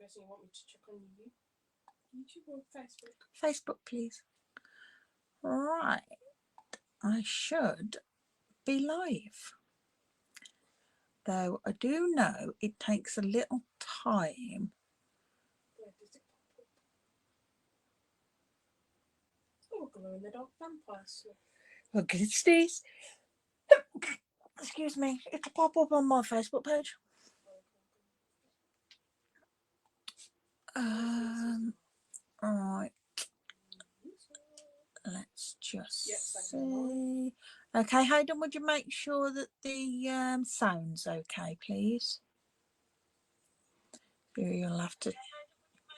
guessing you want me to check on YouTube or Facebook? Facebook, please. Right. I should be live. Though I do know it takes a little time. Where does it pop up? Oh, glow in the dark vampire stuff. Look at these. Excuse me. It'll pop up on my Facebook page. Alright. Let's just see. Okay, Hayden, would you make sure that the sound's okay, please? You'll have to.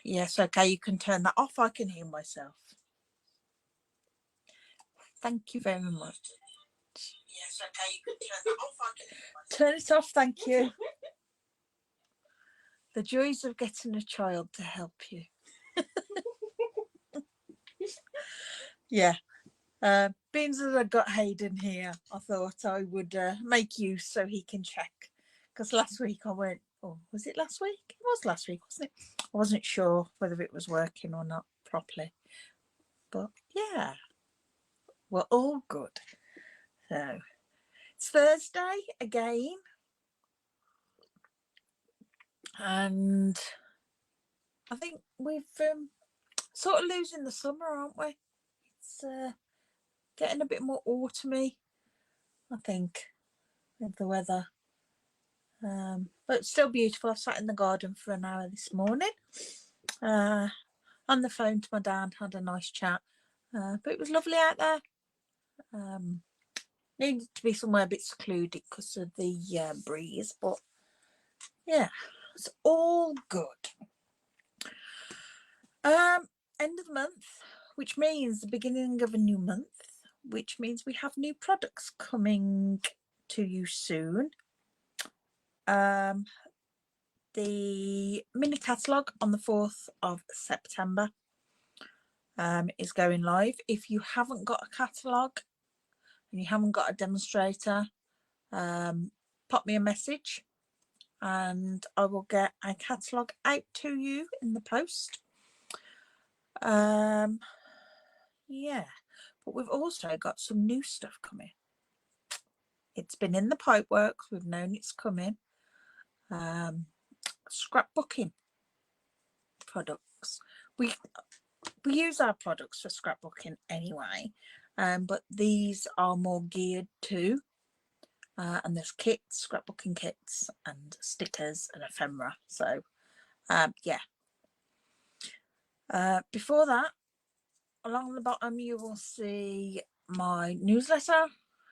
Yes, okay, you can turn that off. I can hear myself. Thank you very much. Yes, okay, you can turn that off. I can hear myself. Turn it off, thank you. The joys of getting a child to help you. Yeah. Being that I got Hayden here, I thought I would make use so he can check. Because last week I went, oh, was it last week? It was last week, wasn't it? I wasn't sure whether it was working or not properly. But yeah, we're all good. So it's Thursday again. And I think we've sort of losing the summer, aren't we? It's getting a bit more autumny, I think, with the weather. But it's still beautiful. I sat in the garden for an hour this morning. On the phone to my dad, had a nice chat. But it was lovely out there. Needed to be somewhere a bit secluded because of the breeze. But yeah, it's all good. End of the month, which means the beginning of a new month, which means we have new products coming to you soon. The mini catalogue on the 4th of September is going live. If you haven't got a catalogue and you haven't got a demonstrator, pop me a message and I will get a catalogue out to you in the post. Yeah, but we've also got some new stuff coming. It's been in the pipeworks. We've known it's coming. Scrapbooking products. We use our products for scrapbooking anyway, but these are more geared to, and there's kits, scrapbooking kits and stickers and ephemera. So yeah. Before that, along the bottom you will see my newsletter.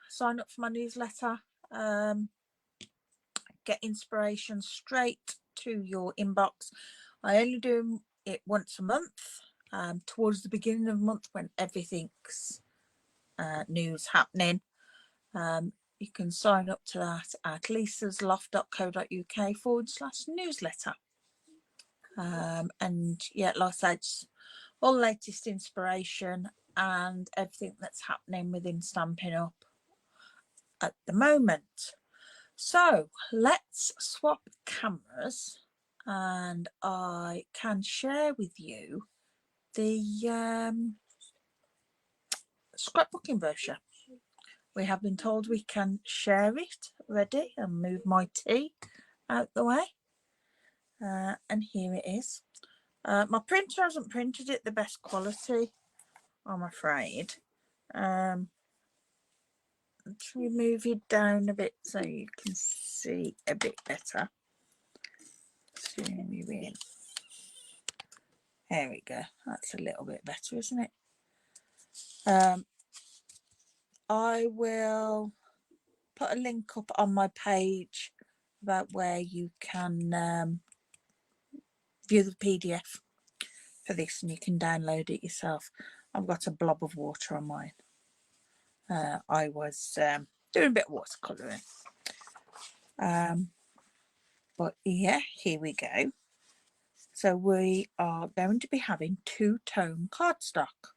Sign up for my newsletter. Get inspiration straight to your inbox. I only do it once a month, towards the beginning of the month when everything's news happening. You can sign up to that at lisasloft.co.uk/newsletter. And yeah, like I said, all the latest inspiration and everything that's happening within Stampin' Up at the moment. So let's swap cameras and I can share with you the scrapbooking brochure. We have been told we can share it already, and move my tea out the way. And here it is. My printer hasn't printed it the best quality, I'm afraid. Let's move it down a bit so you can see a bit better. Zoom you in. There we go. That's a little bit better, isn't it? I will put a link up on my page about where you can view the PDF for this, and you can download it yourself. I've got a blob of water on mine. I was doing a bit of watercolouring. But yeah, here we go. So we are going to be having two-tone cardstock.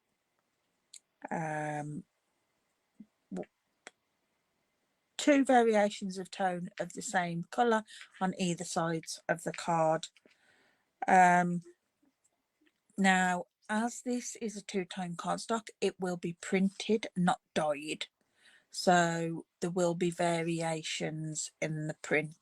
Two variations of tone of the same colour on either sides of the card. Now, as this is a two-tone cardstock, it will be printed, not dyed. So there will be variations in the print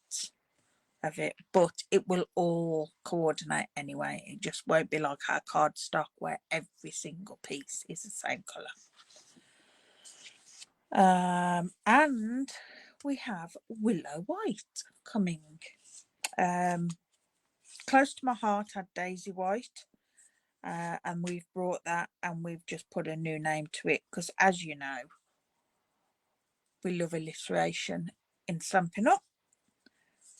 of it, but it will all coordinate anyway. It just won't be like our cardstock where every single piece is the same colour. And we have Willow White coming. Close to my heart had Daisy White, and we've brought that and we've just put a new name to it because, as you know, we love alliteration in Stampin' Up.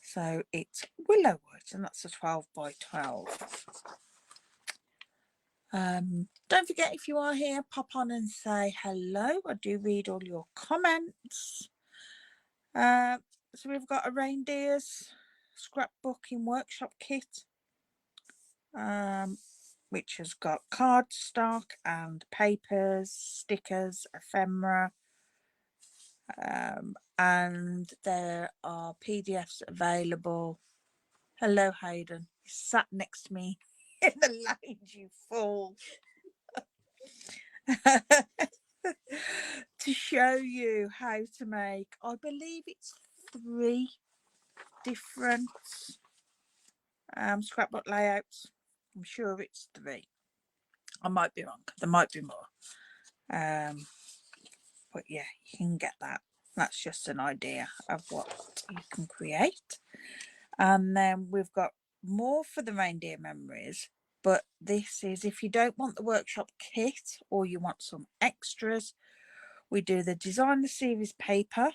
So it's Willow White, and that's a 12 by 12. Don't forget, if you are here, pop on and say hello. I do read all your comments. So we've got a reindeer's scrapbooking workshop kit, which has got cardstock and papers, stickers, ephemera, and there are PDFs available. Hello, Hayden. You sat next to me in the lounge, you fool. To show you how to make, I believe it's 3 different scrapbook layouts. I'm sure it's 3. I might be wrong. There might be more. But yeah, you can get that. That's just an idea of what you can create. And then we've got more for the reindeer memories. But this is, if you don't want the workshop kit or you want some extras, we do the designer series paper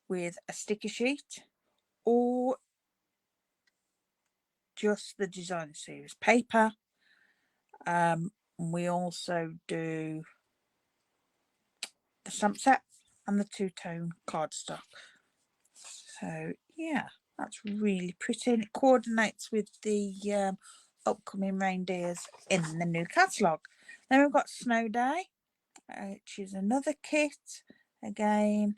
with a sticker sheet, or just the designer series paper. We also do the stamp set and the two-tone cardstock. So yeah, that's really pretty, and it coordinates with the upcoming reindeers in the new catalogue. Then we've got Snow Day, which is another kit, again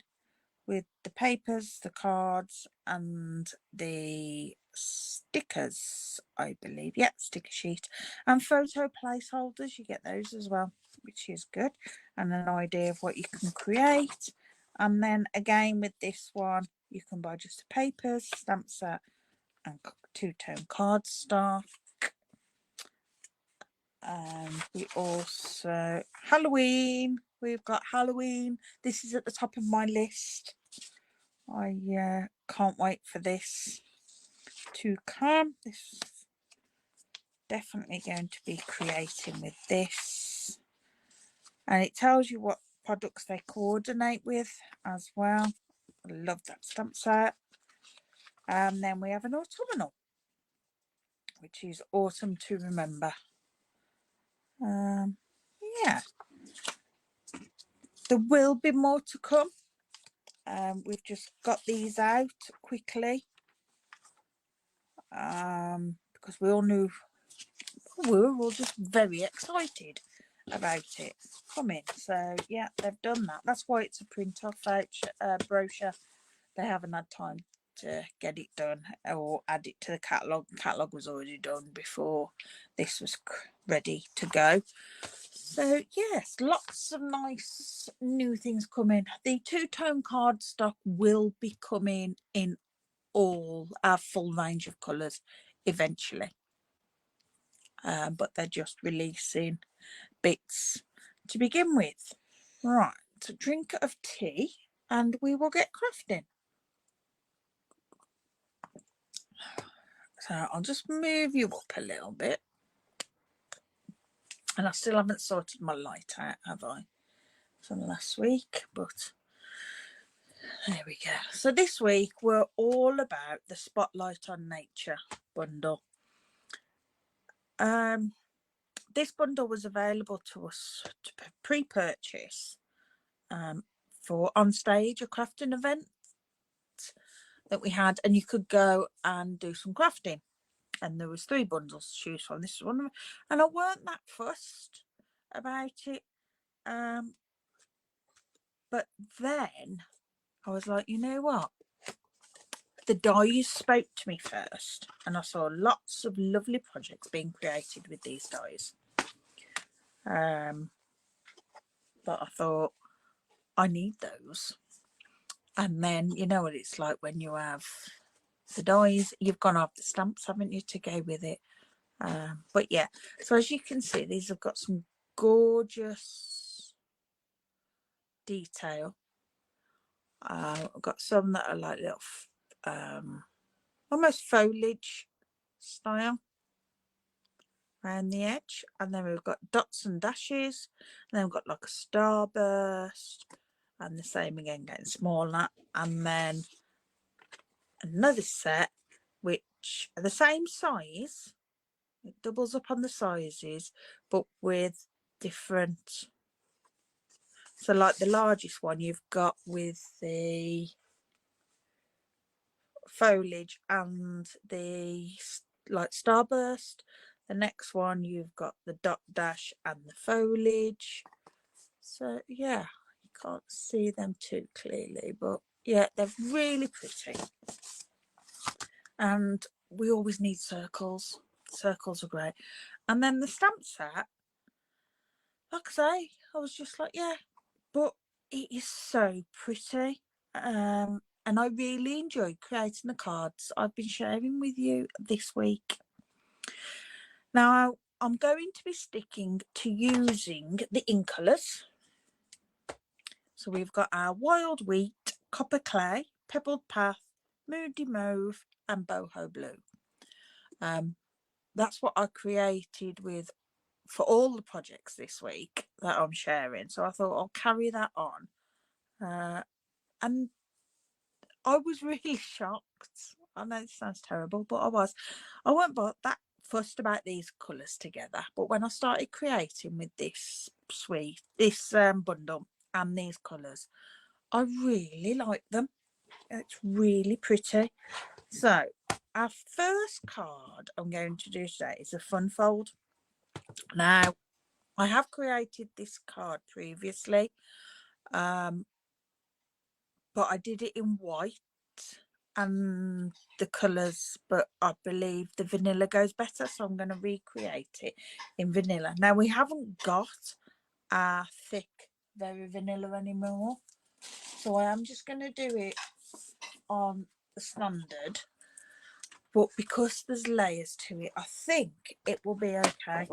with the papers, the cards, and the stickers, I believe. Yeah, sticker sheet and photo placeholders. You get those as well, which is good, and an idea of what you can create. And then again with this one, you can buy just the papers, stamp set, and two-tone cardstock. We also Halloween. We've got Halloween. This is at the top of my list. I can't wait for this to come. This is definitely going to be creating with this, and it tells you what products they coordinate with as well. I love that stamp set. And then we have an autumnal, which is autumn to remember. Yeah, there will be more to come. We've just got these out quickly because we all knew, we were all just very excited about it coming. So yeah, they've done that. That's why it's a print off brochure. They haven't had time to get it done or add it to the catalogue. The catalogue was already done before this was ready to go. So yes, lots of nice new things coming. The two-tone cardstock will be coming in all our full range of colours eventually, but they're just releasing bits to begin with. Right, a drink of tea and we will get crafting. So I'll just move you up a little bit, and I still haven't sorted my light out, have I, from last week? But there we go. So this week we're all about the Spotlight on Nature bundle. This bundle was available to us to pre-purchase for On Stage, a crafting event that we had, and you could go and do some crafting, and there was 3 bundles to choose from. This is one of them, and I weren't that fussed about it, but then I was like, you know what, the dies spoke to me first, and I saw lots of lovely projects being created with these dies. But I thought, I need those. And then, you know what it's like when you have the dies, you've got to have the stamps, haven't you, to go with it. But yeah, so as you can see, these have got some gorgeous detail. I've got some that are like little almost foliage style around the edge, and then we've got dots and dashes, and then we've got like a starburst, and the same again, getting smaller, and then another set which are the same size. It doubles up on the sizes, but with different. So like the largest one you've got with the foliage and the like starburst. The next one you've got the dot dash and the foliage. So yeah, you can't see them too clearly, but yeah, they're really pretty. And we always need circles. Circles are great. And then the stamp set, like I say, I was just like, yeah, but it is so pretty. And I really enjoyed creating the cards I've been sharing with you this week. Now, I'm going to be sticking to using the Incolors. So we've got our Wild Wheat, Copper Clay, Pebbled Path, Moody Mauve and Boho Blue. That's what I created with for all the projects this week that I'm sharing. So I thought I'll carry that on. And I was really shocked. I know it sounds terrible, but I was. I weren't that fussed about these colours together. But when I started creating with this bundle and these colours, I really like them. It's really pretty. So our first card I'm going to do today is a fun fold. Now, I have created this card previously, but I did it in white and the colours, but I believe the vanilla goes better, so I'm going to recreate it in vanilla. Now, we haven't got our thick very vanilla anymore, so I am just going to do it on the standard, but because there's layers to it, I think it will be okay.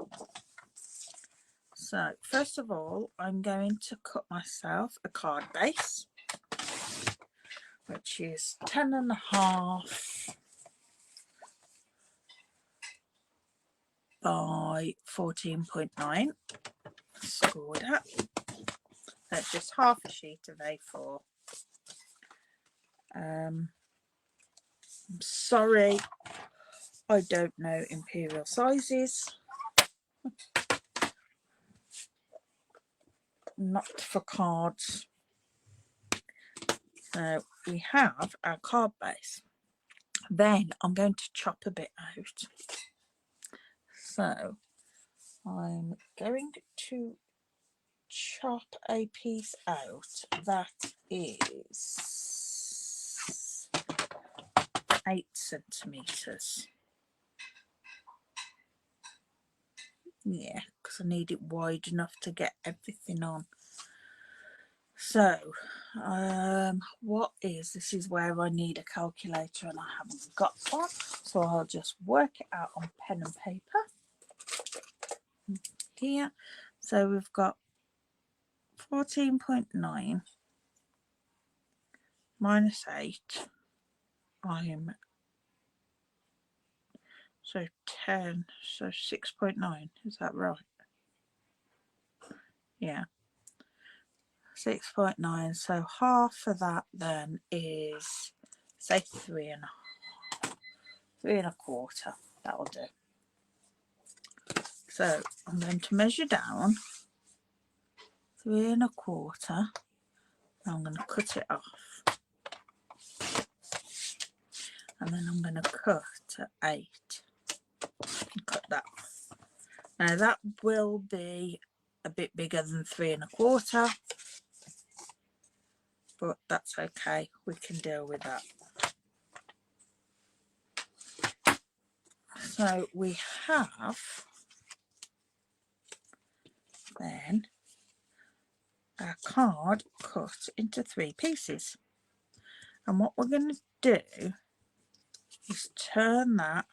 So first of all, I'm going to cut myself a card base, which is 10.5 by 14.9. Score that. That's just half a sheet of A4. I'm sorry, I don't know imperial sizes. Not for cards. So we have our card base. Then I'm going to chop a bit out. So I'm going to chop a piece out that is 8 centimeters. Yeah, because I need it wide enough to get everything on. So this is where I need a calculator and I haven't got one, so I'll just work it out on pen and paper here. So we've got 14.9 minus 8. So 10, so 6.9, is that right? Yeah, 6.9. So half of that then is, say, 3.25. That'll do. So I'm going to measure down 3.25. I'm going to cut it off, and then I'm going to cut to 8 and cut that off. Now that will be a bit bigger than 3.25, but that's okay, we can deal with that. So we have then our card cut into 3 pieces. And what we're going to do is turn that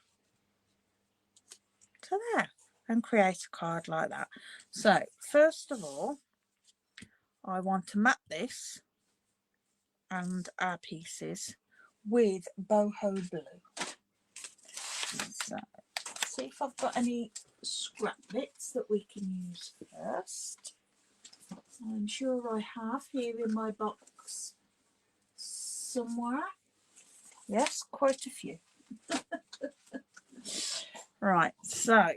to there and create a card like that. So first of all, I want to mat this and our pieces with boho blue. So see if I've got any scrap bits that we can use first. I'm sure I have here in my box somewhere. Yes, quite a few. Right, so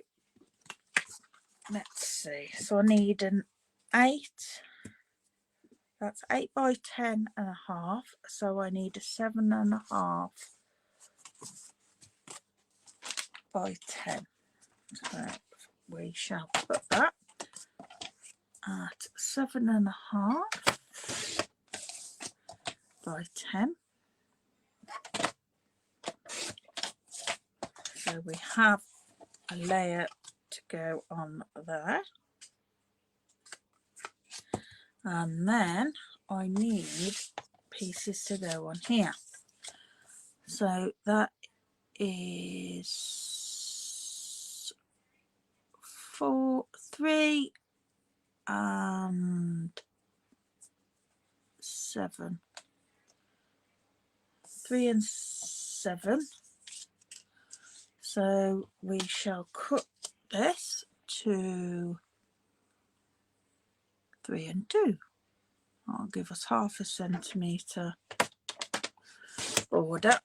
let's see. So I need an 8. That's 8 by 10 and a half. So I need a 7.5 by 10. So we shall put that at 7.5 by 10. So we have a layer to go on there. And then I need pieces to go on here. So that is 3 and 7. 3 and 7. So we shall cut this to 3 and 2. I'll give us 0.5 centimetre border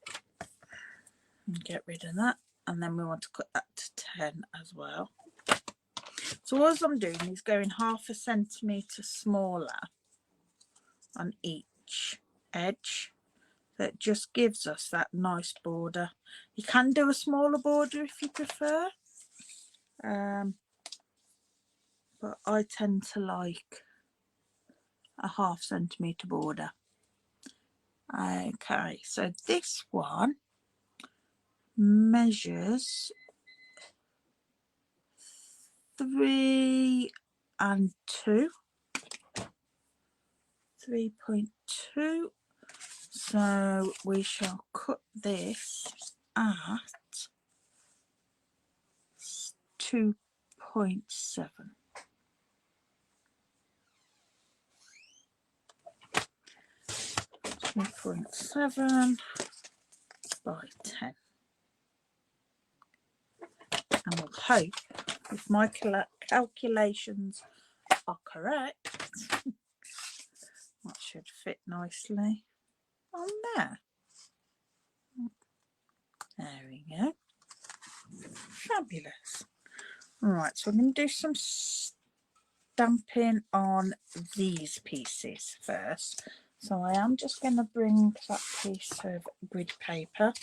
and get rid of that. And then we want to cut that to 10 as well. So all I'm doing is going 0.5 centimetre smaller on each edge. That just gives us that nice border. You can do a smaller border if you prefer. But I tend to like a 0.5 centimetre border. Okay, so this one measures 3 and 2. 3.2. So we shall cut this at 2.7. 2.7 by 10. And we'll hope, if my calculations are correct, that should fit nicely on there. There we go. Fabulous. Right, so I'm going to do some stamping on these pieces first. So I am just going to bring that piece of grid paper.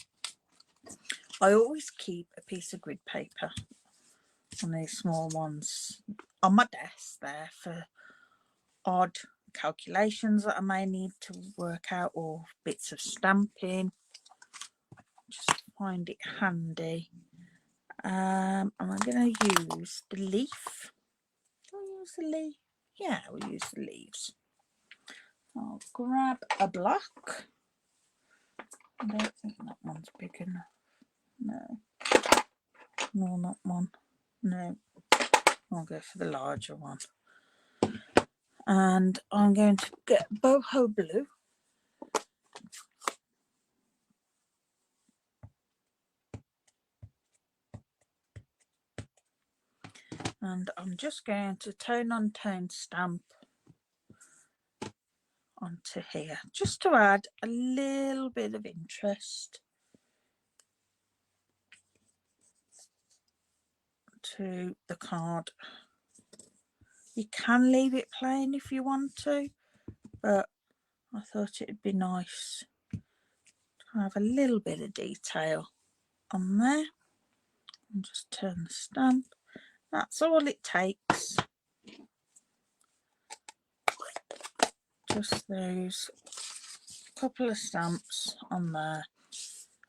I always keep a piece of grid paper on these small ones on my desk there for odd calculations that I may need to work out, or bits of stamping. Just find it handy. And I'm going to use the leaf. Do I use the leaf? Yeah, we'll use the leaves. I'll grab a block. I don't think that one's big enough. No. No, not one. No. I'll go for the larger one. And I'm going to get boho blue. And I'm just going to tone on tone stamp onto here, just to add a little bit of interest to the card. You can leave it plain if you want to, but I thought it'd be nice to have a little bit of detail on there. And just turn the stamp. That's all it takes. Just those couple of stamps on there,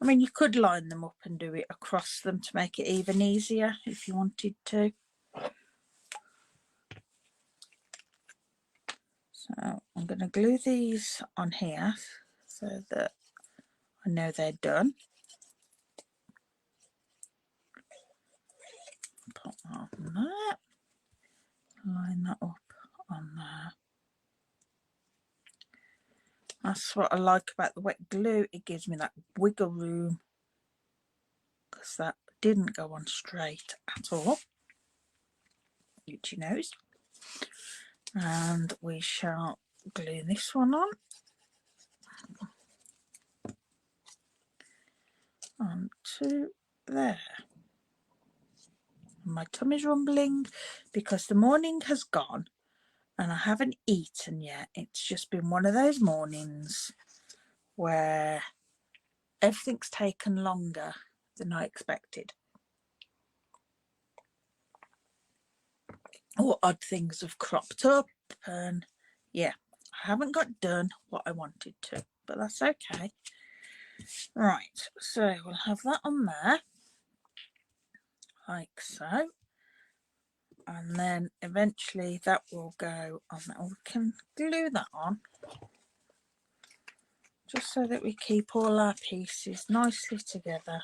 I mean, you could line them up and do it across them to make it even easier if you wanted to. So I'm going to glue these on here so that I know they're done. Put that on there. Line that up on there. That's what I like about the wet glue. It gives me that wiggle room, because that didn't go on straight at all. Itchy nose. And we shall glue this one on. Onto there. My tummy's rumbling because the morning has gone and I haven't eaten yet. It's just been one of those mornings where everything's taken longer than I expected. Or odd things have cropped up, and yeah, I haven't got done what I wanted to, but that's okay. Right, so we'll have that on there, like so. And then eventually that will go on there. We can glue that on just so that we keep all our pieces nicely together.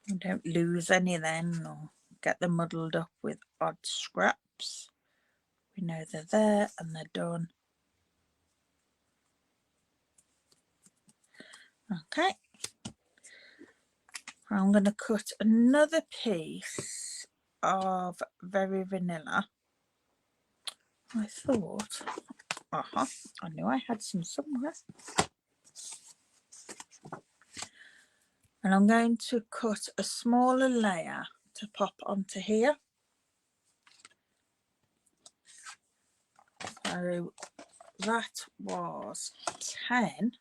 We don't lose any then or get them muddled up with odd scraps. We know they're there and they're done. Okay. I'm going to cut another piece of Very Vanilla. I thought, I knew I had some somewhere. And I'm going to cut a smaller layer to pop onto here. So that was 10.5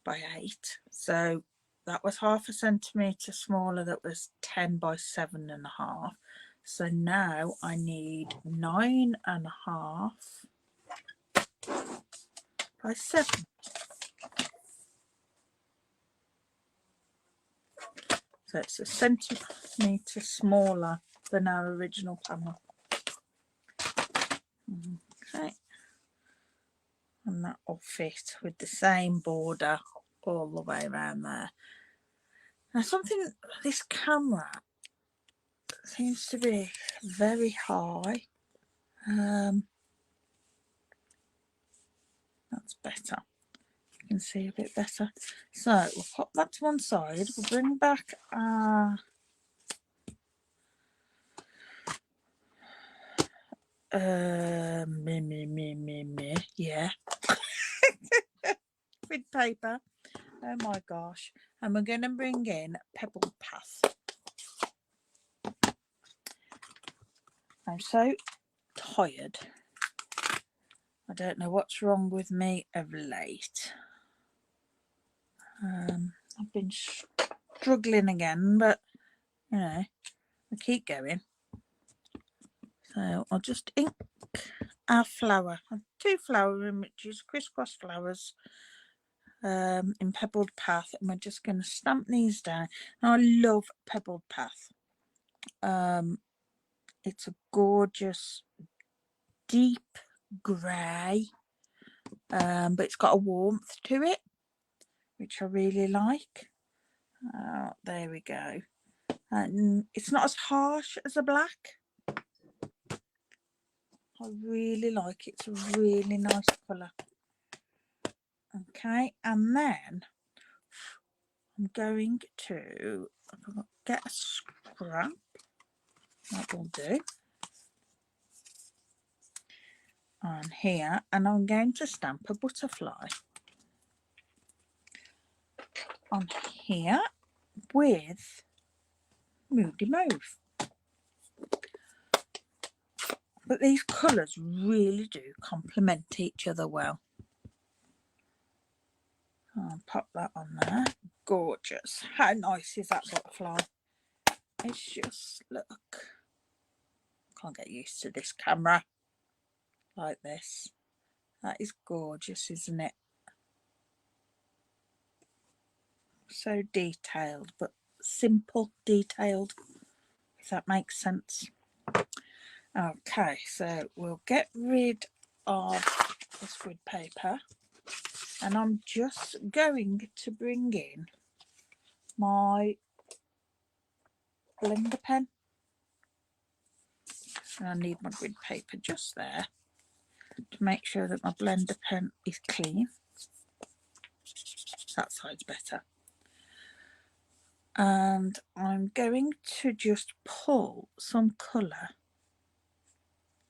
by 8. So that was 0.5 centimetre smaller. That was 10 by 7.5. So now I need 9.5 by 7. So it's a centimetre smaller than our original panel. Okay. And that will fit with the same border all the way around there. Now something, this camera seems to be very high. That's better. You can see a bit better. So we'll pop that to one side. We'll bring back our yeah, with paper. Oh my gosh. And we're going to bring in Pebbled Path. I'm so tired. I don't know what's wrong with me of late. I've been struggling again, but you know, I keep going. So I'll just ink our flower. I have 2 flower images, crisscross flowers, in Pebbled Path, and we're just going to stamp these down. Now, I love Pebbled Path. It's a gorgeous deep grey, but it's got a warmth to it, which I really like. There we go. And it's not as harsh as a black. I really like it. It's a really nice colour. Okay, and then I'm going to get a scrap. That will do. On here, and I'm going to stamp a butterfly on here with Moody Mauve. But these colours really do complement each other well. I'll pop that on there. Gorgeous. How nice is that butterfly? It's just, look. Can't get used to this camera like this. That is gorgeous, isn't it? So detailed, but simple detailed, if that makes sense. Okay, so we'll get rid of this grid paper, and I'm just going to bring in my blender pen. And I need my grid paper just there to make sure that my blender pen is clean. That side's better. And I'm going to just pull some colour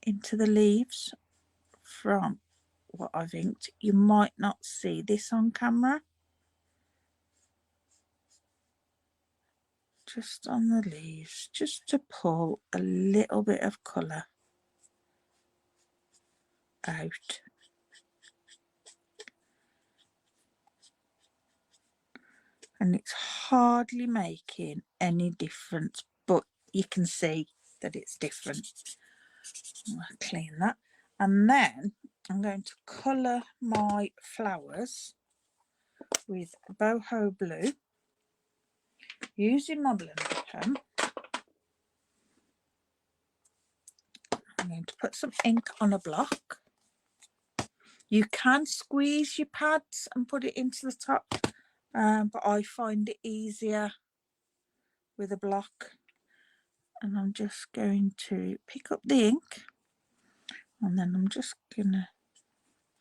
into the leaves from what I've inked. You might not see this on camera. Just on the leaves, just to pull a little bit of colour out. And it's hardly making any difference, but you can see that it's different. I'll clean that. And then I'm going to colour my flowers with boho blue using my blender pen. I'm going to put some ink on a block. You can squeeze your pads and put it into the top, but I find it easier with a block. And I'm just going to pick up the ink, and then I'm just gonna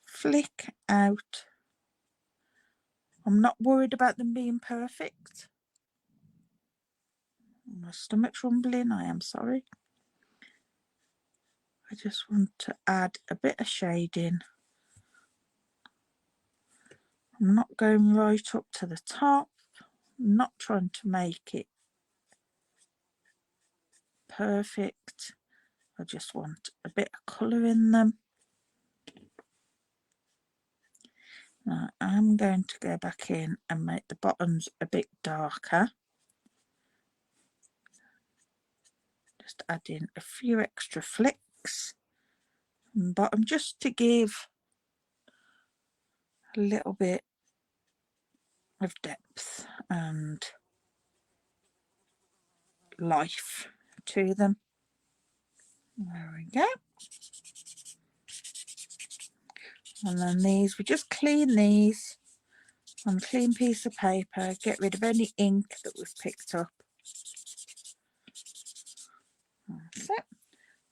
flick out. I'm not worried about them being perfect. My stomach's rumbling, I am sorry. I just want to add a bit of shading. I'm not going right up to the top. I'm not trying to make it perfect. I just want a bit of colour in them. Now I'm going to go back in and make the bottoms a bit darker. Just add in a few extra flicks on the bottom just to give a little bit of depth and life to them. There we go. And then these, we just clean these on a clean piece of paper, get rid of any ink that we've picked up. That's it.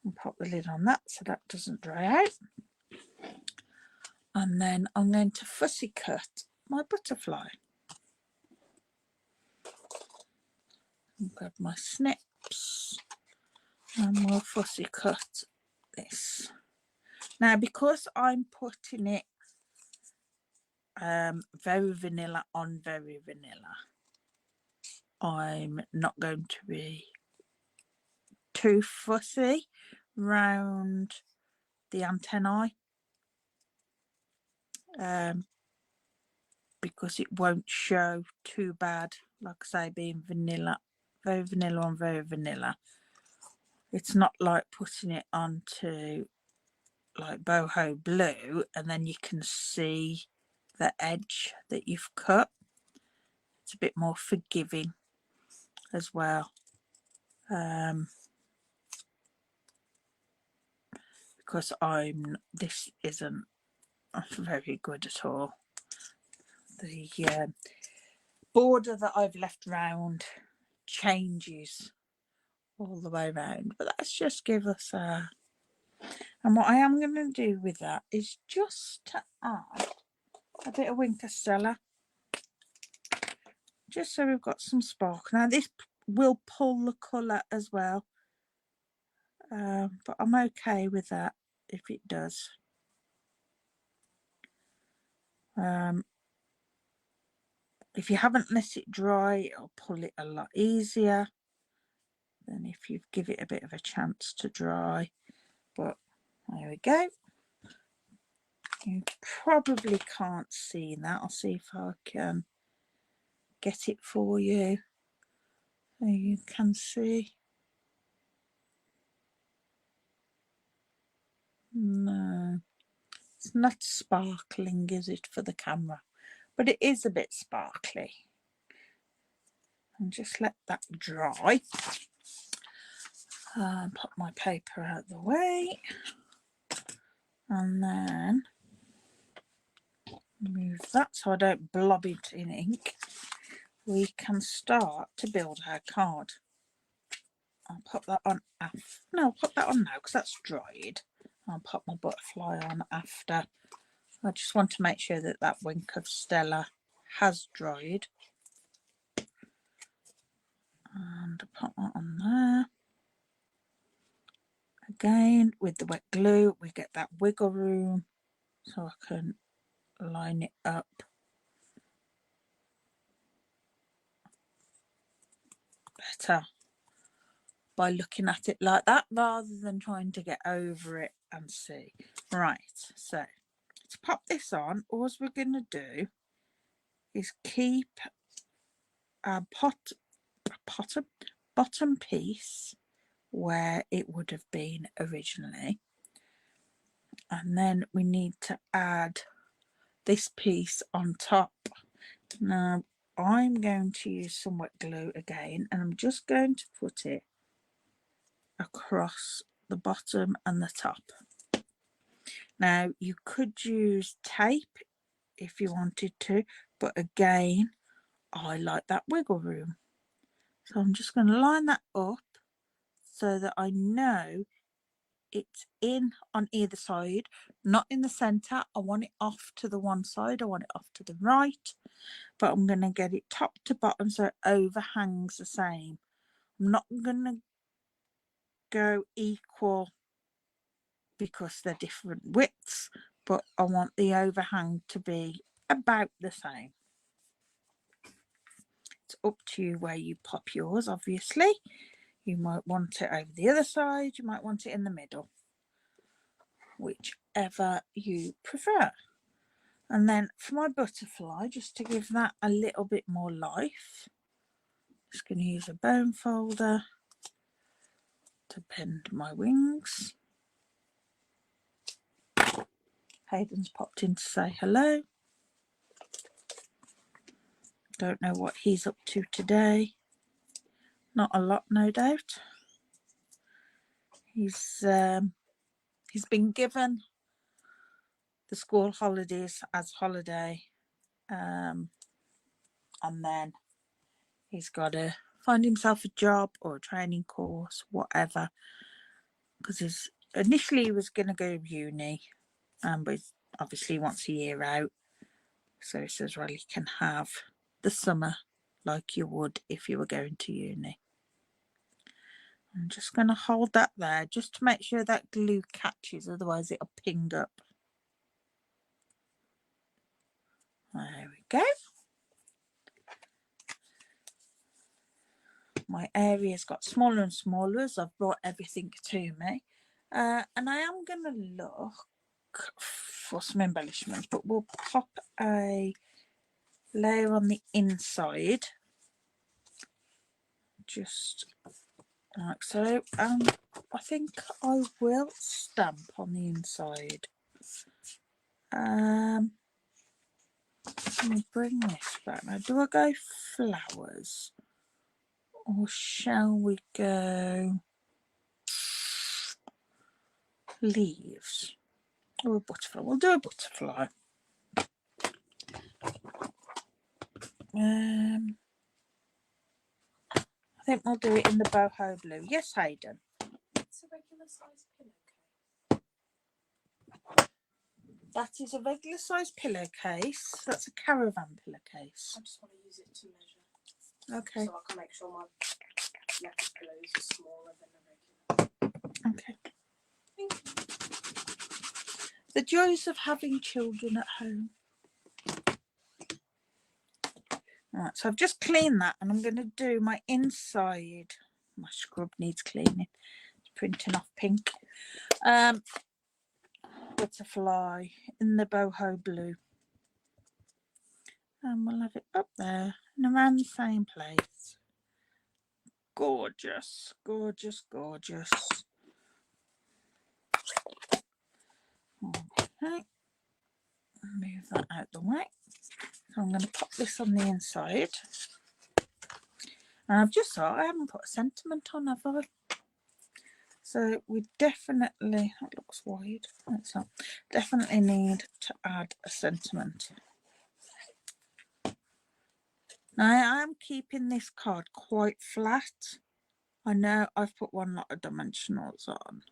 And pop the lid on that so that doesn't dry out. And then I'm going to fussy cut my butterfly. I'll grab my snips and we'll fussy cut this. Now, because I'm putting it very vanilla on very vanilla, I'm not going to be too fussy round the antennae, because it won't show too bad, like I say, being vanilla, very vanilla on very vanilla. It's not like putting it onto like boho blue and then you can see the edge that you've cut. It's a bit more forgiving as well, because this isn't very good at all. The border that I've left round changes all the way around, but let's just give us a. And what I am going to do with that is just to add a bit of Winter Stella, just so we've got some spark. Now this will pull the colour as well, but I'm okay with that if it does. If you haven't let it dry, it'll pull it a lot easier than if you give it a bit of a chance to dry. But there we go. You probably can't see that. I'll see if I can get it for you so you can see. No, It's not sparkling, is it, for the camera? But it is a bit sparkly. And just let that dry. Put my paper out of the way. And then move that so I don't blob it in ink. We can start to build our card. I'll put that on after. No, I'll put that on now because that's dried. I'll put my butterfly on after. I just want to make sure that that wink of Stella has dried. And put that on there. Again, with the wet glue, we get that wiggle room so I can line it up. Better by looking at it like that rather than trying to get over it and see. Right, so to pop this on, all we're going to do is keep our bottom piece where it would have been originally, and then we need to add this piece on top. Now I'm going to use some wet glue again, and I'm just going to put it across the bottom and the top. Now you could use tape if you wanted to, but again I like that wiggle room, so I'm just going to line that up so that I know it's in on either side, not in the center. I want it off to the one side, I want it off to the right, but I'm going to get it top to bottom so it overhangs the same. I'm not going to go equal because they're different widths, but I want the overhang to be about the same. It's up to you where you pop yours, obviously. You might want it over the other side, you might want it in the middle, whichever you prefer. And then for my butterfly, just to give that a little bit more life, just going to use a bone folder to bend my wings. Hayden's popped in to say hello. Don't know what he's up to today. Not a lot, no doubt. He's been given the school holidays as holiday, and then he's got to find himself a job or a training course, whatever, because initially he was going to go to uni, but obviously he wants a year out, so he says, well, he can have the summer like you would if you were going to uni. I'm just going to hold that there just to make sure that glue catches, otherwise it'll ping up. There we go. My area's got smaller and smaller as I've brought everything to me. And I am going to look for some embellishment, but we'll pop a layer on the inside. Just like so. I think I will stamp on the inside. Let me bring this back. Now, do I go flowers? Or shall we go leaves? Or a butterfly? We'll do a butterfly. I think we'll do it in the boho blue. Yes, Hayden? It's a regular size pillowcase. That is a regular size pillowcase. That's a caravan pillowcase. I just want to use it to measure. Okay. So I can make sure my next pillows are smaller than the regular. Okay. The joys of having children at home. Right, so I've just cleaned that and I'm going to do my inside. My scrub needs cleaning. It's printing off pink. Butterfly in the boho blue. And we'll have it up there and around the same place. Gorgeous, gorgeous, gorgeous. Okay. move that out the way. So I'm going to pop this on the inside. And I've just thought I haven't put a sentiment on, have I? So we definitely, that looks wide, that's not, definitely need to add a sentiment. Now I am keeping this card quite flat. I know I've put one lot of dimensionals on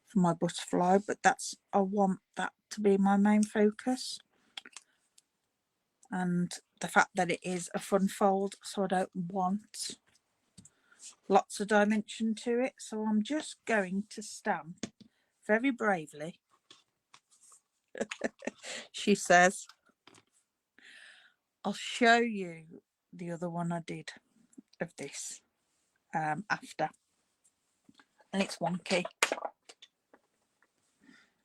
for my butterfly, but I want that to be my main focus. And the fact that it is a fun fold, so I don't want lots of dimension to it. So I'm just going to stamp very bravely. She says, I'll show you the other one I did of this after. And it's wonky,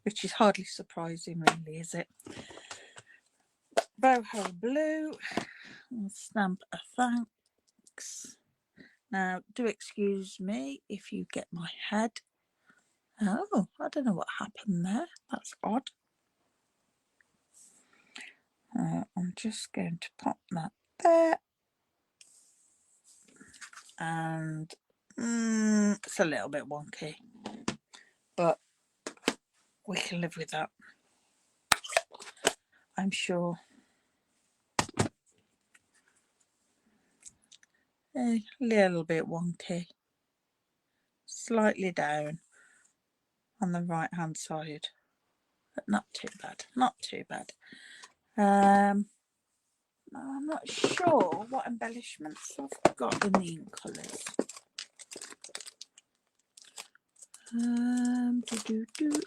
which is hardly surprising really, is it? Boho blue, we'll stamp a thanks. Now do excuse me if you get my head. Oh, I don't know what happened there, that's odd. I'm just going to pop that there, and it's a little bit wonky, but we can live with that, I'm sure. A little bit wonky, slightly down on the right hand side, but not too bad, not too bad. I'm not sure what embellishments I've got in the Incolors.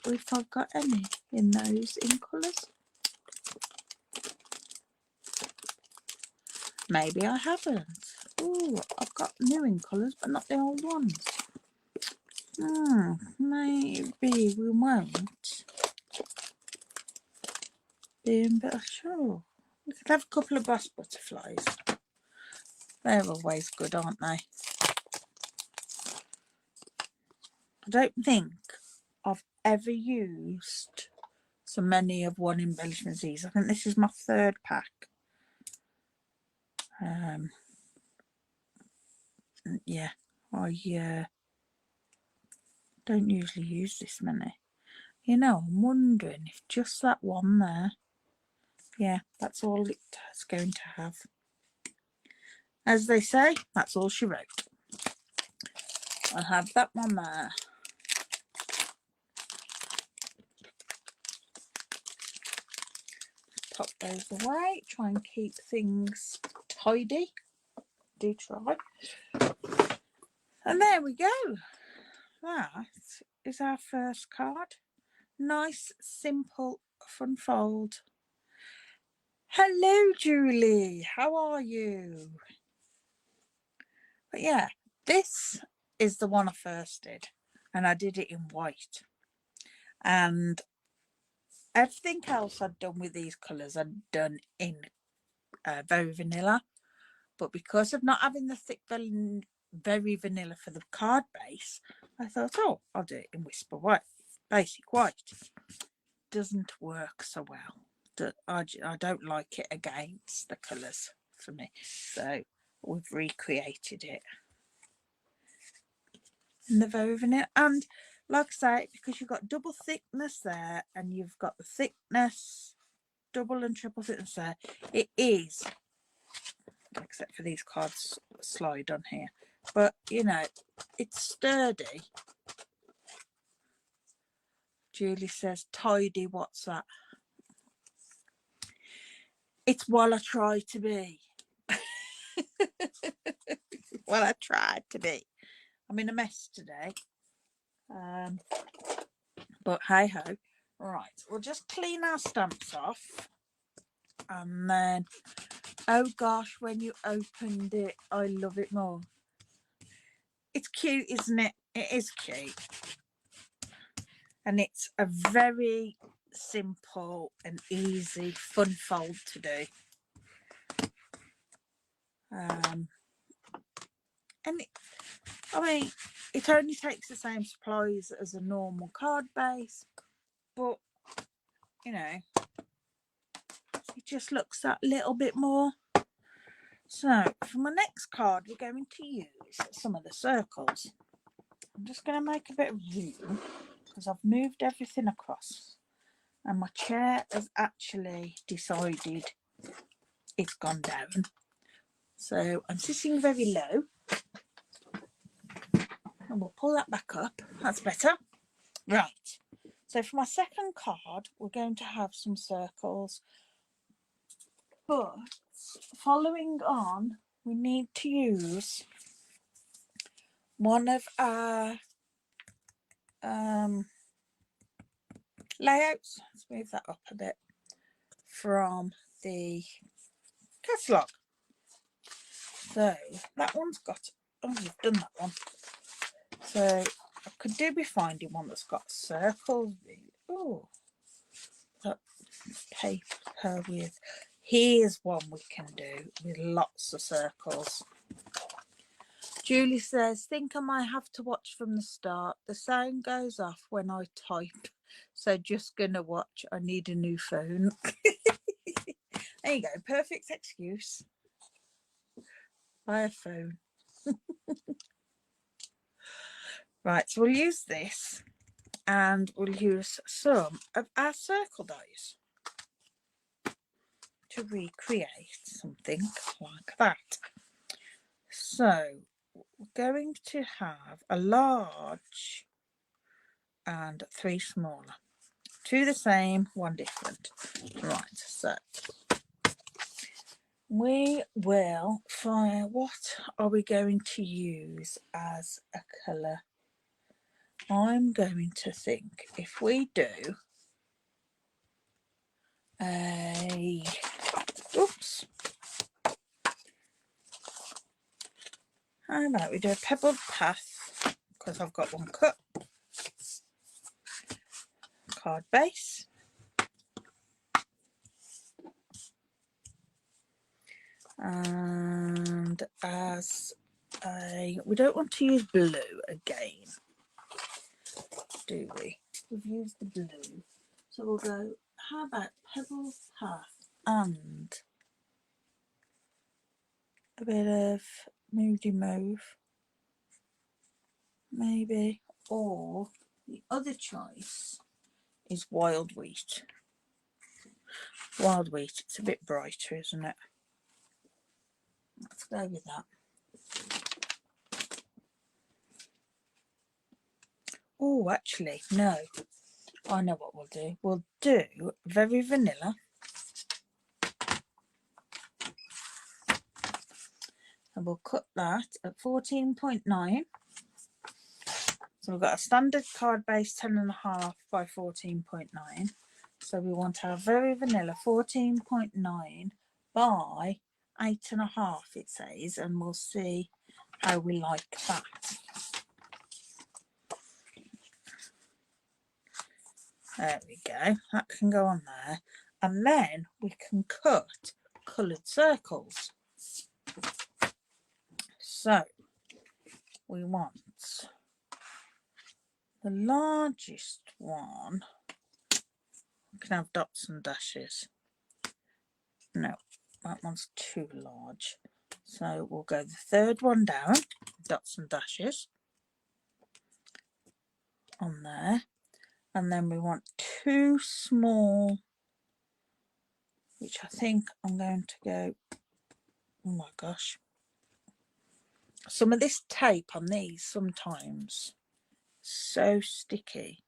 If I've got any in those Incolors. Maybe I haven't. Oh, I've got new Incolors, but not the old ones. Maybe we won't be in better. Sure. We could have a couple of brass butterflies. They're always good, aren't they? I don't think I've ever used so many of one embellishment of these. I think this is my third pack. Yeah, I don't usually use this many. You know, I'm wondering if just that one there, yeah, that's all it's going to have. As they say, that's all she wrote. I'll have that one there. Pop those away, try and keep things tidy. Do try. And there we go. That is our first card. Nice, simple, fun fold. Hello, Julie. How are you? But yeah, this is the one I first did, and I did it in white. And everything else I'd done with these colours I'd done in very vanilla, but because of not having the thick very vanilla for the card base, I thought, oh, I'll do it in Whisper White, basic white. Doesn't work so well. I don't like it against the colours for me, so we've recreated it in the very vanilla. And like I say, because you've got double thickness there, and you've got the thickness, double and triple thickness there, it is, except for these cards slide on here, but you know, it's sturdy. Julie says, tidy, what's that? It's what I try to be. Well, I tried to be. I'm in a mess today. But hey ho. Right, we'll just clean our stamps off. And then, oh gosh, when you opened it, I love it more. It's cute, isn't it? It is cute. And it's a very simple and easy, fun fold to do. And I mean, it only takes the same supplies as a normal card base, but you know, it just looks that little bit more. So for my next card, we're going to use some of the circles. I'm just going to make a bit of room because I've moved everything across and my chair has actually decided it's gone down. So I'm sitting very low and we'll pull that back up. That's better. Right. So for my second card, we're going to have some circles. But following on, we need to use one of our layouts. Let's move that up a bit from the catalogue. So that one's got, oh, we've done that one. So I could do be finding one that's got circles. Oh, that paper with, here's one we can do with lots of circles. Julie says, think I might have to watch from the start. The sound goes off when I type. So just gonna watch. I need a new phone. There you go. Perfect excuse. Buy a phone. Right, so we'll use this and we'll use some of our circle dies to recreate something like that. So we're going to have a large and 3 smaller. 2 the same, 1 different. Right, so we will find, what are we going to use as a colour? I'm going to think if we do a, oops, how about we do a pebbled path, because I've got one cut, card base, and as a, we don't want to use blue again, do we? We've used the blue, so we'll go, how about pebbled path and a bit of moody mauve, maybe, or the other choice is wild wheat. Wild wheat, it's a bit brighter, isn't it? Let's go with that. Oh, actually, no. I know what we'll do. We'll do very vanilla. And we'll cut that at 14.9. So we've got a standard card base 10.5 by 14.9. So we want our very vanilla 14.9 by 8.5, it says, and we'll see how we like that. There we go, that can go on there. And then we can cut coloured circles. So we want the largest one. We can have dots and dashes. No, that one's too large. So we'll go the third one down, dots and dashes on there. And then we want 2 small, which I think I'm going to go, oh my gosh. Some of this tape on these sometimes so sticky.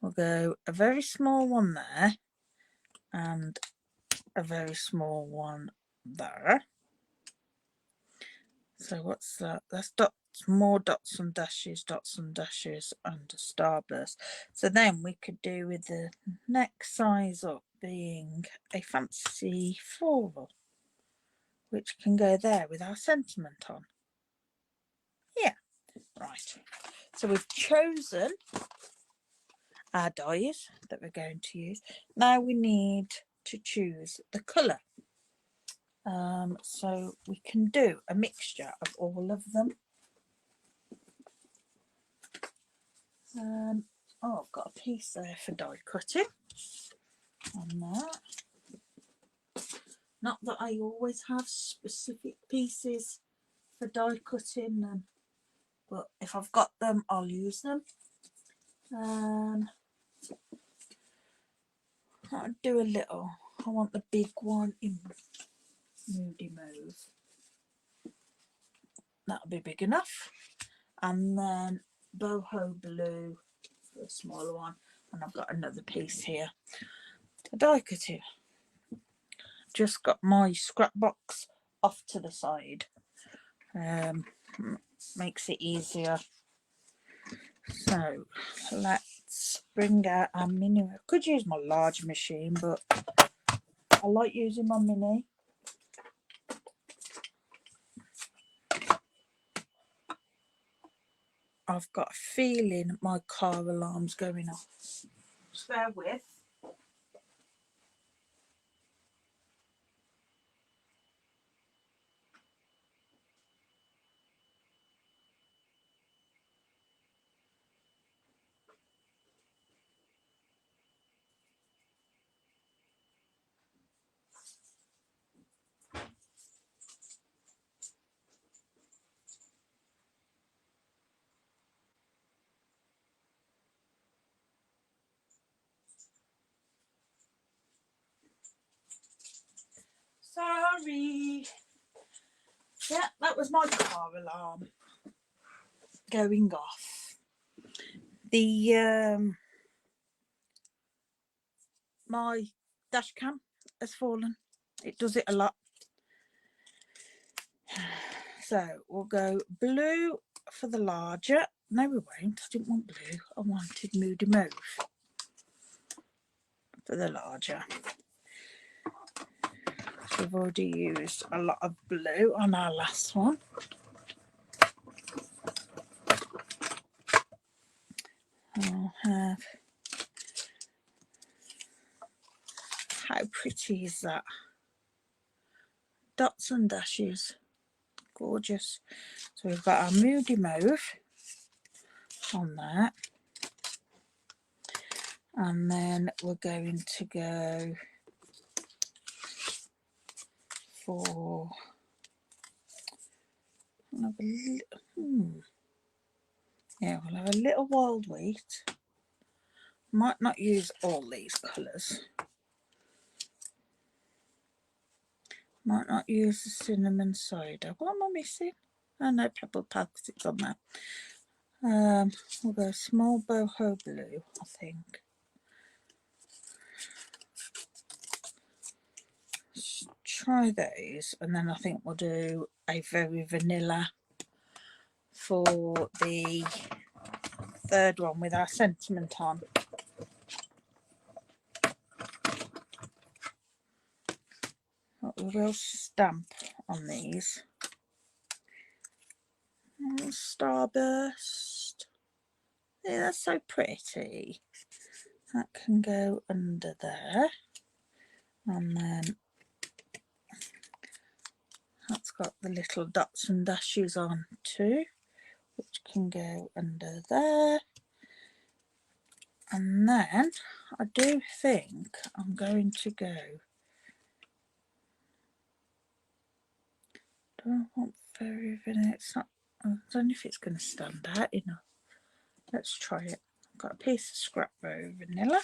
We'll go a very small one there and a very small one there. So what's that? That's dots, more dots and dashes and a starburst. So then we could do with the next size up being a fancy floral, which can go there with our sentiment on. Yeah, right. So we've chosen our dies that we're going to use. Now we need to choose the colour. So we can do a mixture of all of them. Oh, I've got a piece there for die cutting on that. Not that I always have specific pieces for die cutting, but if I've got them, I'll use them. I'll do a little. I want the big one in Moody Mauve. That'll be big enough. And then boho blue for a smaller one. And I've got another piece here. A die cutting. Just got my scrap box off to the side. Makes it easier. So let's bring out our mini. I could use my large machine, but I like using my mini. I've got a feeling my car alarm's going off. Just bear with. Sorry. Yeah, that was my car alarm going off. The my dash cam has fallen. It does it a lot. So we'll go blue for the larger. No, we won't. I didn't want blue. I wanted Moody Mauve for the larger. So we've already used a lot of blue on our last one. I'll have, how pretty is that? Dots and dashes. Gorgeous. So we've got our Moody Mauve on that. And then we're going to go for yeah, we'll have a little wild wheat. Might not use all these colours. Might not use the cinnamon cider. What am I missing? Oh no, pebble pad because it's on there. We'll go small boho blue, I think. Let's try those, and then I think we'll do a very vanilla for the third one with our sentiment on. We will stamp on these. Starburst. Yeah, that's so pretty. That can go under there. And then that's got the little dots and dashes on too, which can go under there. And then I do think I'm going to go. Do I want very vanilla? It's not. I don't know if it's going to stand out enough. Let's try it. I've got a piece of scrap vanilla.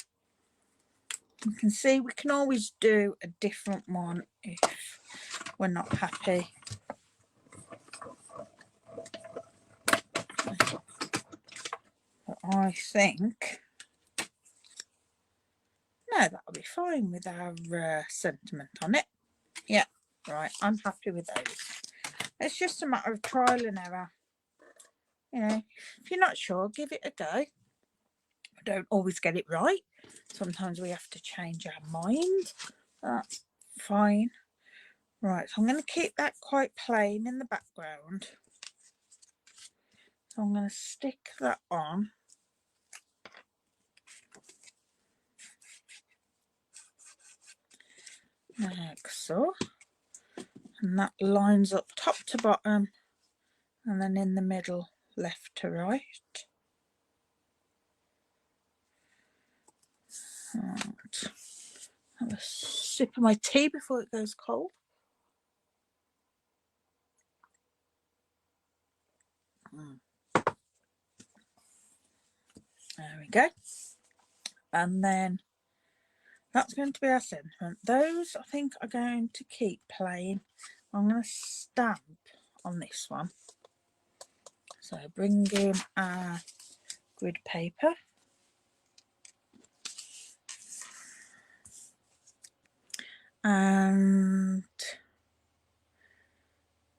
You can see we can always do a different one if we're not happy. But I think no, that'll be fine with our sentiment on it. Yeah, right. I'm happy with those. It's just a matter of trial and error. You know, if you're not sure, give it a go. I don't always get it right. Sometimes we have to change our mind. That's fine. Right, so I'm going to keep that quite plain in the background. So I'm going to stick that on. Like so. And that lines up top to bottom and then in the middle, left to right. Right. Have a sip of my tea before it goes cold. There we go. And then that's going to be our sentiment. Those I think are going to keep plain. I'm going to stamp on this one. So bring in our grid paper. And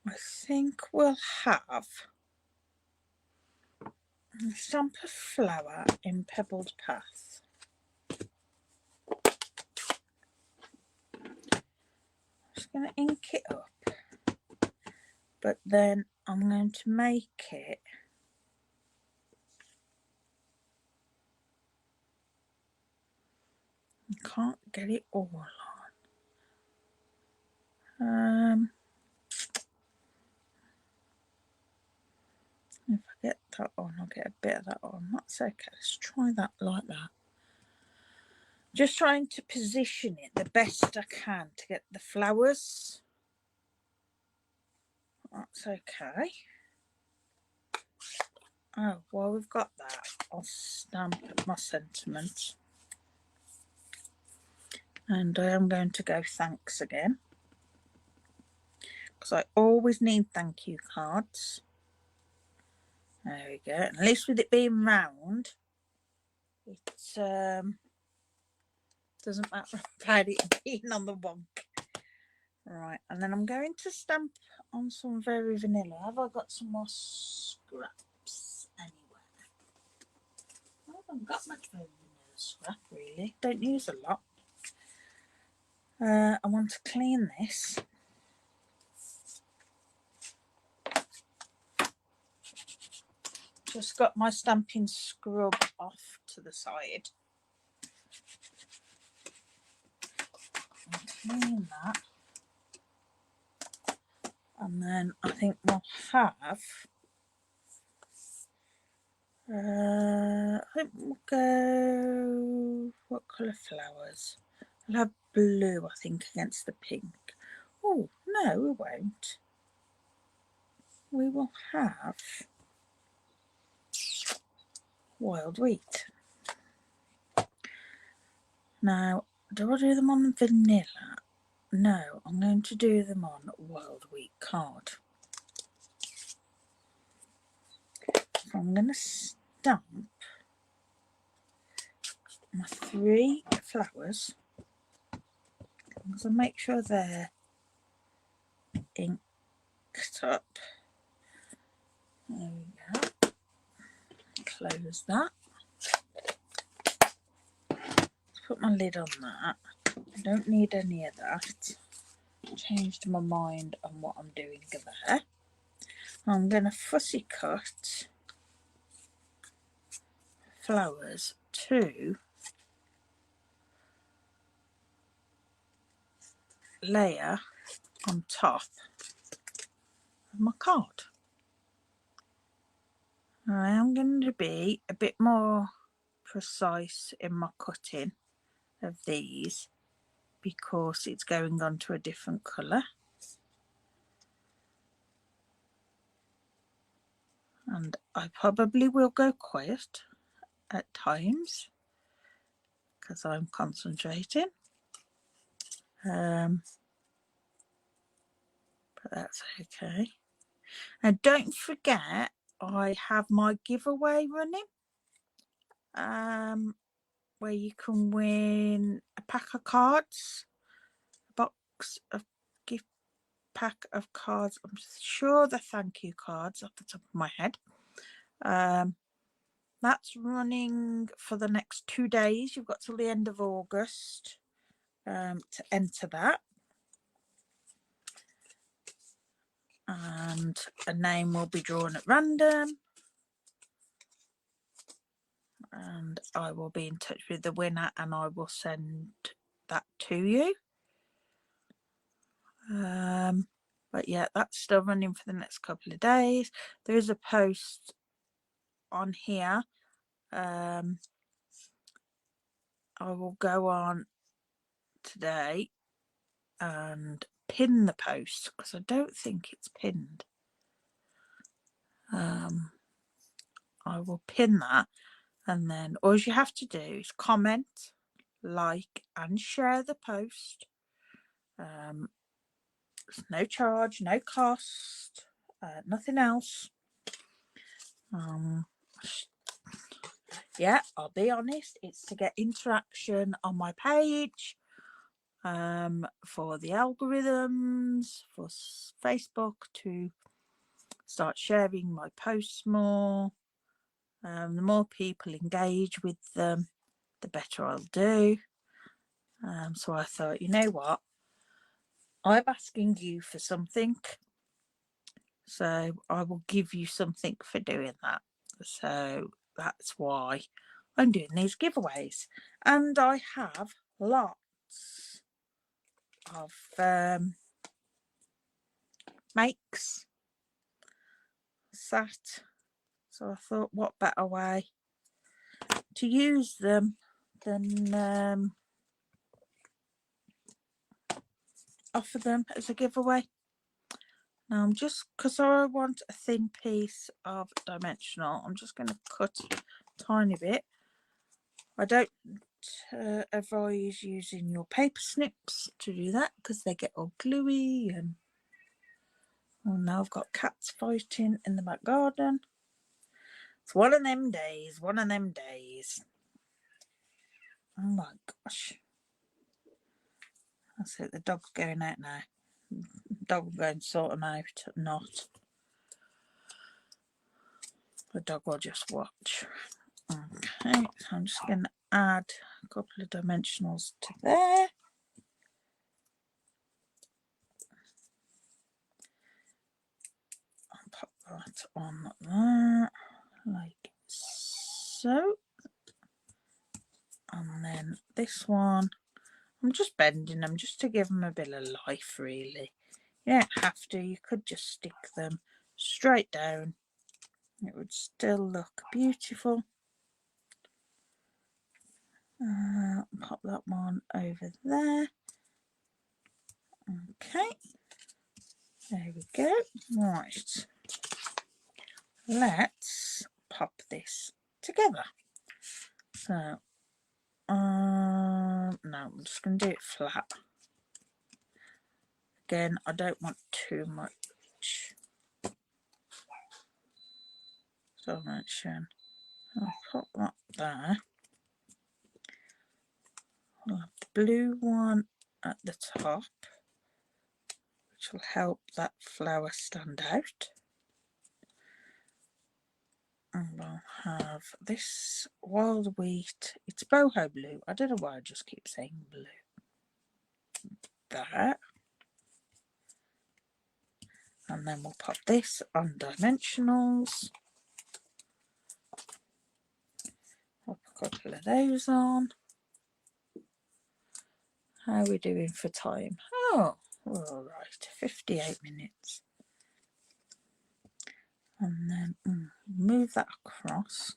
I think we'll have stamp a flower in Pebbled Path. Just going to ink it up, but then I'm going to make it I can't get it all on. If I get that on, I'll get a bit of that on. That's okay. Let's try that like that. Just trying to position it the best I can to get the flowers. That's okay. Oh, while we've got that, I'll stamp my sentiment. And I am going to go thanks again, because I always need thank you cards. There we go. And at least with it being round, it doesn't matter about it being on the wonk. Right, and then I'm going to stamp on some very vanilla. Have I got some more scraps anywhere? I haven't got much very vanilla scrap really. Don't use a lot. I want to clean this. Just got my stamping scrub off to the side. I'll clean that. And then I think we'll have, I think we'll go, what colour flowers? I'll have blue, I think, against the pink. Oh, no, we won't. We will have wild wheat. Now, do I do them on vanilla? No, I'm going to do them on wild wheat card. So I'm going to stamp my 3 flowers. So make sure they're inked up. There we go. Close that. Let's put my lid on that. I don't need any of that. Changed my mind on what I'm doing there. I'm going to fussy cut flowers to layer on top of my card. I am going to be a bit more precise in my cutting of these because it's going on to a different colour. And I probably will go quiet at times because I'm concentrating. But that's okay. And don't forget, I have my giveaway running, where you can win a pack of cards, a box of gift pack of cards. I'm sure they're thank you cards off the top of my head. That's running for the next 2 days. You've got till the end of August to enter that. And a name will be drawn at random. And I will be in touch with the winner and I will send that to you. But yeah, that's still running for the next couple of days. There is a post on here. I will go on today and pin the post, because I don't think it's pinned. I will pin that, and then all you have to do is comment, like and share the post. There's no charge, no cost, nothing else. Yeah, I'll be honest, it's to get interaction on my page, for the algorithms, for Facebook to start sharing my posts more. The more people engage with them, the better I'll do. So I thought, you know what, I'm asking you for something, so I will give you something for doing that. So that's why I'm doing these giveaways, and I have lots of makes sat, so I thought, what better way to use them than offer them as a giveaway. Now I'm just, because I want a thin piece of dimensional, I'm just going to cut a tiny bit. I don't advise using your paper snips to do that, because they get all gluey. And oh, now I've got cats fighting in the back garden. It's one of them days, one of them days. Oh my gosh. That's it, the dog's going out now. The dog will go and sort them out. Not. The dog will just watch. Okay, so I'm just going to add a couple of dimensionals to there. I'll pop that on there, like so. And then this one, I'm just bending them just to give them a bit of life, really. You don't have to, you could just stick them straight down. It would still look beautiful. Pop that one over there. Okay, there we go. Right, let's pop this together. So, no, I'm just going to do it flat. Again, I don't want too much dimension. I'll pop that there. I'll have the blue one at the top, which will help that flower stand out. And we'll have this wild wheat. It's boho blue. I don't know why I just keep saying blue. There. And then we'll pop this on dimensionals. Pop a couple of those on. How are we doing for time? Oh, we're all right. 58 minutes. And then move that across.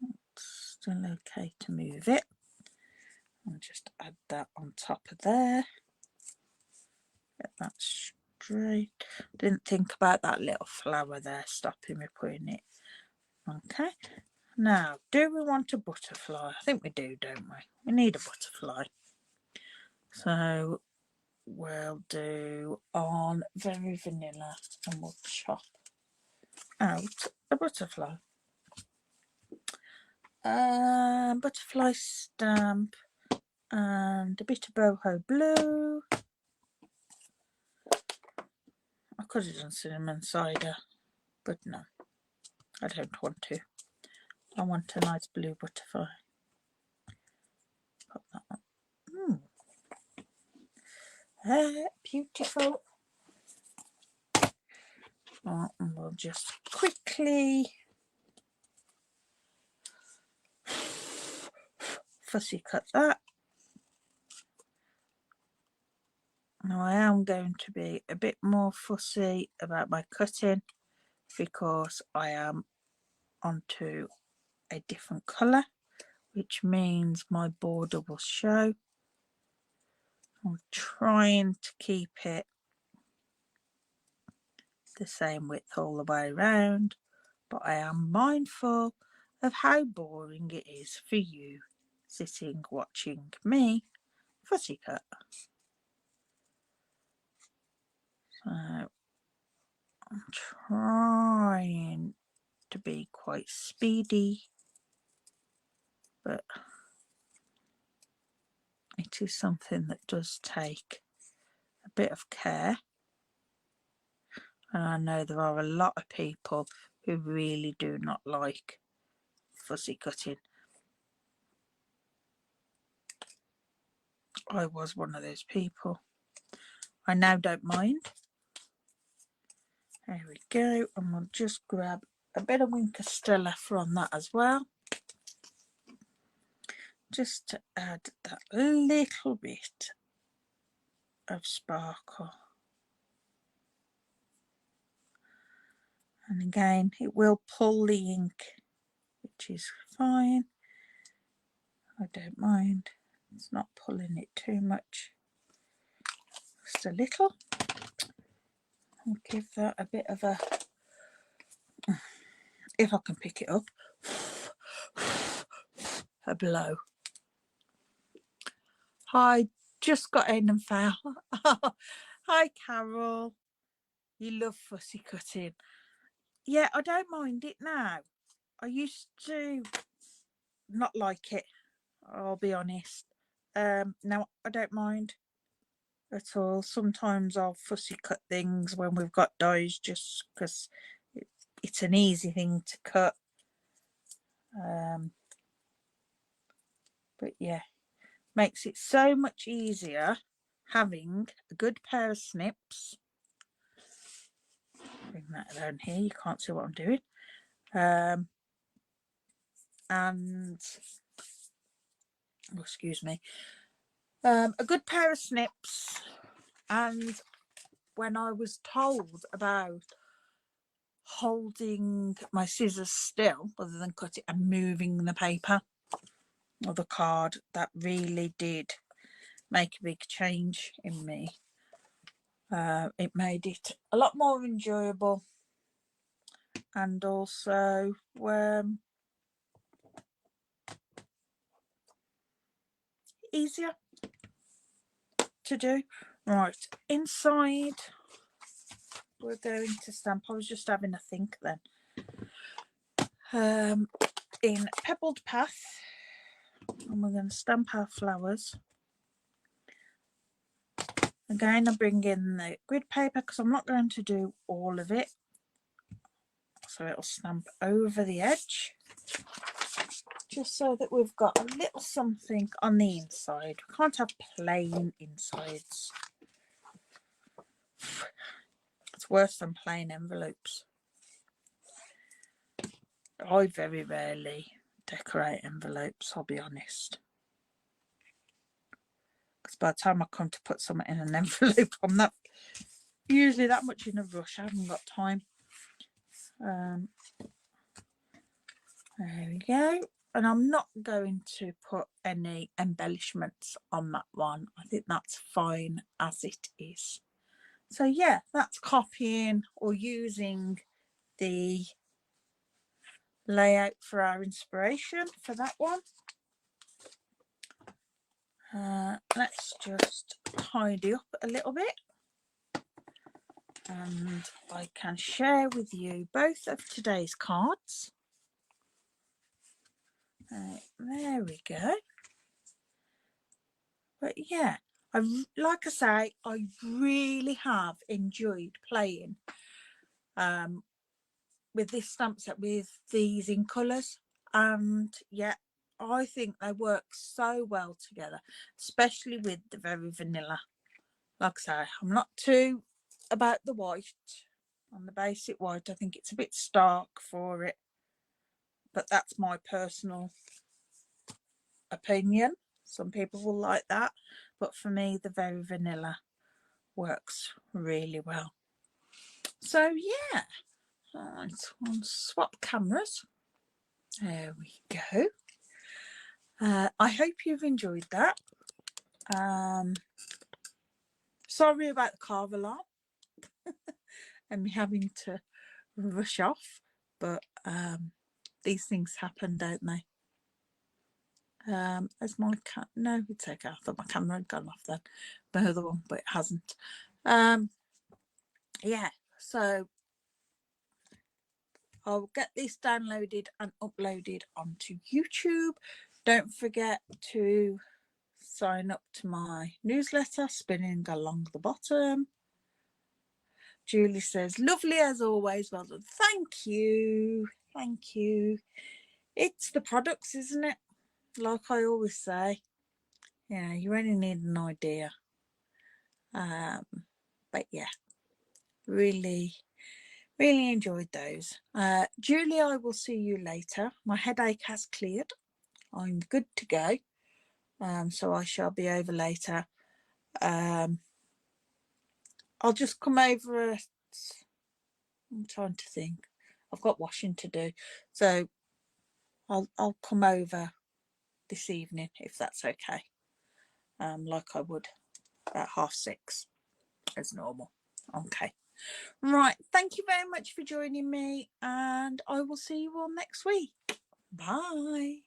It's still okay to move it. I'll just add that on top of there. Get that straight. Didn't think about that little flower there stopping me putting it. Okay. Now, do we want a butterfly? I think we do, don't we? We need a butterfly. So we'll do on very vanilla, and we'll chop out a butterfly. Butterfly stamp and a bit of boho blue. I could have done cinnamon cider, but no, I don't want to. I want a nice blue butterfly. Pop that on. Beautiful. And we'll just quickly fussy cut that. Now I am going to be a bit more fussy about my cutting, because I am onto a different colour, which means my border will show. I'm trying to keep it the same width all the way around, but I am mindful of how boring it is for you sitting watching me fussy cut. So I'm trying to be quite speedy, but it is something that does take a bit of care. And I know there are a lot of people who really do not like fussy cutting. I was one of those people. I now don't mind. There we go. And we'll just grab a bit of Wink Stella from that as well, just to add that little bit of sparkle. And again, it will pull the ink, which is fine. I don't mind. It's not pulling it too much. Just a little. I'll give that a bit of a, if I can pick it up, a blow. I just got in and fell. Hi, Carol. You love fussy cutting. Yeah, I don't mind it now. I used to not like it, I'll be honest. Now I don't mind at all. Sometimes I'll fussy cut things when we've got dies just because it's an easy thing to cut. But yeah, makes it so much easier having a good pair of snips. Bring that down here, you can't see what I'm doing. And oh, excuse me, a good pair of snips. And when I was told about holding my scissors still rather than cut it and moving the paper or the card, that really did make a big change in me. It made it a lot more enjoyable, and also easier to do. Right, inside we're going to stamp. I was just having a think then. In Pebbled Path, and we're going to stamp our flowers. Again, I bring in the grid paper because I'm not going to do all of it, so it'll stamp over the edge, just so that we've got a little something on the inside. We can't have plain insides. It's worse than plain envelopes. I very rarely decorate envelopes, I'll be honest, because by the time I come to put something in an envelope, I'm not usually that much in a rush. I haven't got time. There we go. And I'm not going to put any embellishments on that one. I think that's fine as it is. So yeah, that's copying or using the layout for our inspiration for that one. Let's just tidy up a little bit, and I can share with you both of today's cards. There we go. But yeah, like I say, I really have enjoyed playing with this stamp set with these Incolors, and yeah, I think they work so well together, especially with the very vanilla. Like I say, I'm not too about the white on the basic white. I think it's a bit stark for it, but that's my personal opinion. Some people will like that, but for me the very vanilla works really well. So yeah, right, we'll swap cameras. There we go. I hope you've enjoyed that. Sorry about the car alarm and me having to rush off, but these things happen, don't they? As my cat, no, it's okay. I thought my camera had gone off then, my other one, but it hasn't. Yeah, so I'll get this downloaded and uploaded onto YouTube. Don't forget to sign up to my newsletter, spinning along the bottom. Julie says, lovely as always. Well done. Thank you. Thank you. It's the products, isn't it? Like I always say, yeah, you only need an idea. But yeah, really enjoyed those. Julie, I will see you later. My headache has cleared. I'm good to go. So I shall be over later. I'll just come over I'm trying to think. I've got washing to do. So I'll come over this evening if that's okay. Like I would at 6:30 as normal. Okay. Right. Thank you very much for joining me, and I will see you all next week. Bye.